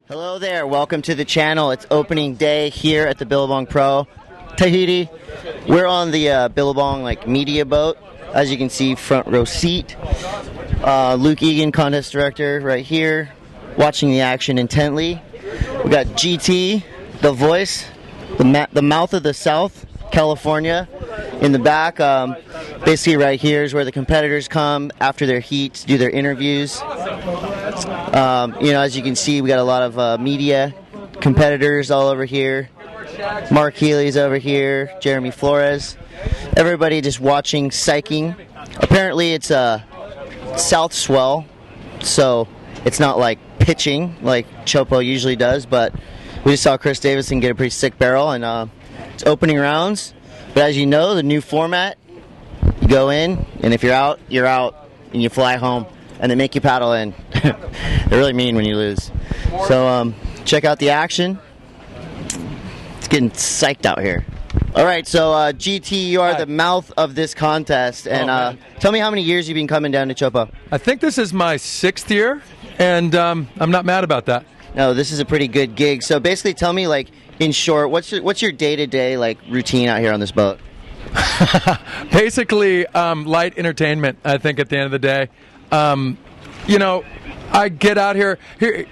Hello there, welcome to the channel. It's opening day here at the Billabong Pro, Tahiti. We're on the Billabong media boat. As you can see, front row seat. Luke Egan, contest director, right here, watching the action intently. We got GT, the voice, the mouth of the South, California, in the back. Basically right here is where the competitors come after their heats, do their interviews. As you can see, we got a lot of media competitors all over here. Mark Healy's over here, Jeremy Flores. Everybody just watching, psyching. Apparently it's a south swell, so it's not like pitching like Chopo usually does, but we just saw Chris Davison get a pretty sick barrel, and it's opening rounds. But as you know, the new format, you go in, and if you're out, and you fly home, and they make you paddle in. They're really mean when you lose. So check out the action. It's getting psyched out here. All right, so GT, you are the mouth of this contest, and tell me how many years you've been coming down to Chopo. I think this is my 6th year, and I'm not mad about that. No, this is a pretty good gig. So basically, tell me, in short, what's your day-to-day routine out here on this boat? Basically, light entertainment, I think, at the end of the day. I get out here.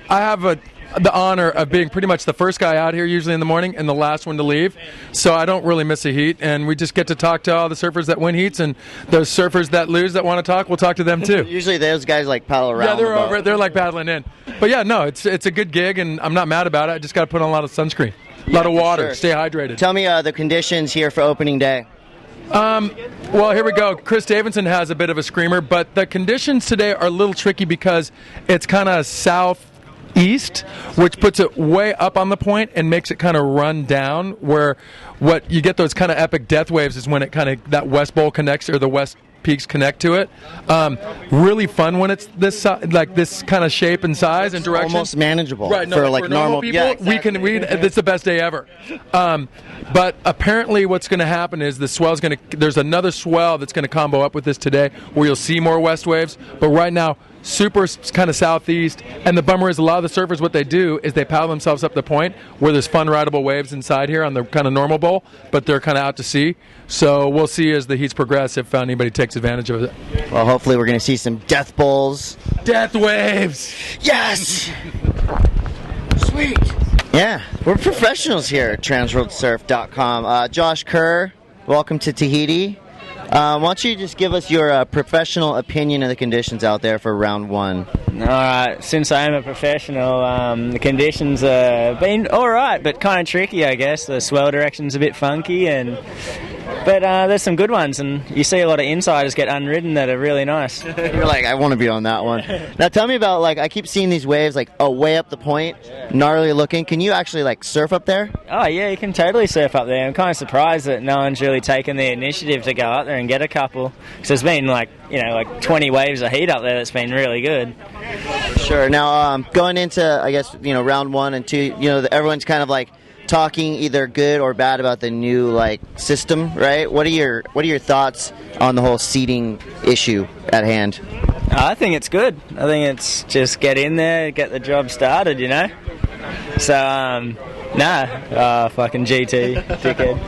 I have the honor of being pretty much the first guy out here usually in the morning and the last one to leave, so I don't really miss a heat, and we just get to talk to all the surfers that win heats, and those surfers that lose that want to talk, we'll talk to them too. Usually those guys paddle around. Yeah, they're over. They're paddling in. But yeah, no, it's a good gig, and I'm not mad about it. I just got to put on a lot of sunscreen, a lot of water, sure. Stay hydrated. Tell me the conditions here for opening day. Well, here we go. Chris Davison has a bit of a screamer, but the conditions today are a little tricky because it's kind of southeast, which puts it way up on the point and makes it kind of run down, where what you get those kind of epic death waves is when it kind of, that west bowl connects, or the west peaks connect to it. Really fun when it's this this kind of shape and size and direction. Almost manageable, right? No, for normal people. Yeah, exactly. It's the best day ever. But apparently, what's going to happen is the swell's going to. There's another swell that's going to combo up with this today, where you'll see more west waves. But right now, super kind of southeast, and the bummer is a lot of the surfers, what they do is they paddle themselves up the point where there's fun rideable waves inside here on the kind of normal bowl, but they're kind of out to sea. So we'll see as the heats progress if anybody takes advantage of it. Well, hopefully we're going to see some death bowls. Death waves! Yes! Sweet! Yeah, we're professionals here at TransWorldSurf.com. Josh Kerr, welcome to Tahiti. Why don't you just give us your professional opinion of the conditions out there for round one? All right, since I am a professional, the conditions have been all right, but kind of tricky, I guess. The swell direction's a bit funky, but there's some good ones, and you see a lot of insiders get unridden that are really nice. You're I want to be on that one. Now tell me about, I keep seeing these waves, way up the point, gnarly looking. Can you actually, surf up there? Oh, yeah, you can totally surf up there. I'm kind of surprised that no one's really taken the initiative to go up there and get a couple. Because there's been, 20 waves of heat up there that's been really good. Sure. Now, going into, I guess, round 1 and 2, everyone's kind of, talking either good or bad about the new system, right? What are your thoughts on the whole seating issue at hand? I think it's good. I think it's just get in there, get the job started, So, fucking GT, dickhead.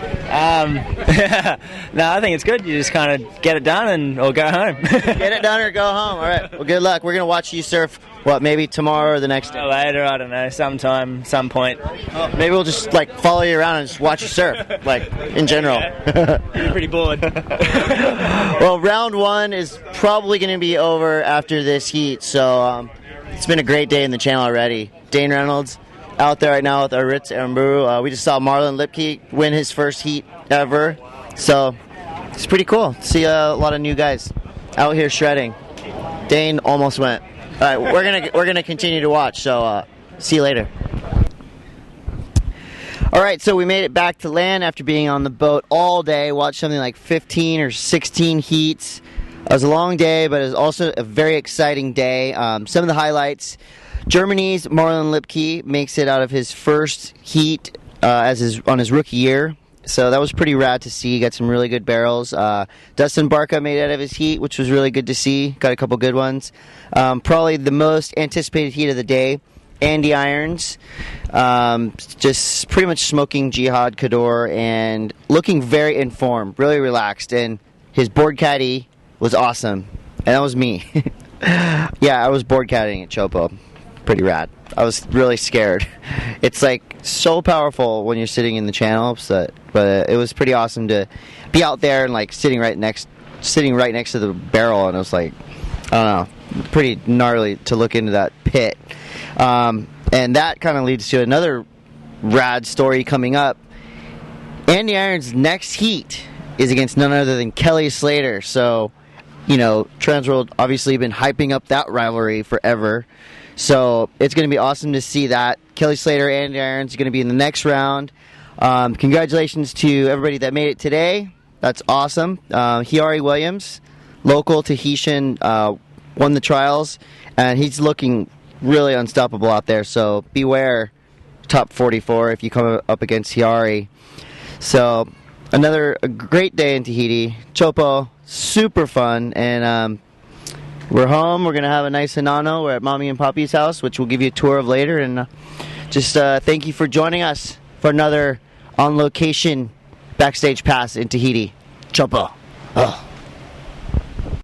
No, I think it's good. You just kind of get it done or go home. Get it done or go home. All right. Well, good luck. We're going to watch you surf, maybe tomorrow or the next day? Later, I don't know, some point. Maybe we'll just, follow you around and just watch you surf, in general. You're pretty bored. Well, round 1 is probably going to be over after this heat, so it's been a great day in the channel already. Dane Reynolds out there right now with Aritz Aramburu. We just saw Marlon Lipke win his first heat ever, so it's pretty cool to see a lot of new guys out here shredding. Dane almost went. All right, we're gonna continue to watch, so see you later. All right, so we made it back to land after being on the boat all day. Watched something like 15 or 16 heats. It was a long day, but it was also a very exciting day. Some of the highlights: Germany's Marlon Lipke makes it out of his first heat on his rookie year. So that was pretty rad to see. Got some really good barrels. Dustin Barca made out of his heat, which was really good to see. Got a couple good ones. Probably the most anticipated heat of the day, Andy Irons. Just pretty much smoking Jihad Kador and looking very informed, really relaxed. And his board caddy was awesome. And that was me. Yeah, I was board caddying at Chopo. Pretty rad. I was really scared. It's like so powerful when you're sitting in the channel, but it was pretty awesome to be out there and like sitting right next to the barrel, and it was like, I don't know, pretty gnarly to look into that pit. And that kind of leads to another rad story coming up. Andy Irons' next heat is against none other than Kelly Slater. So, you know, TransWorld obviously been hyping up that rivalry forever. So it's going to be awesome to see that. Kelly Slater and Andy Irons are going to be in the next round. Congratulations to everybody that made it today. That's awesome. Hiari Williams, local Tahitian, won the trials, and he's looking really unstoppable out there. So beware, top 44 if you come up against Hiari. So a great day in Tahiti. Chopo, super fun, and we're home. We're going to have a nice Hinano. We're at Mommy and Poppy's house, which we'll give you a tour of later. And just thank you for joining us for another on-location backstage pass in Tahiti. Chopo. Oh.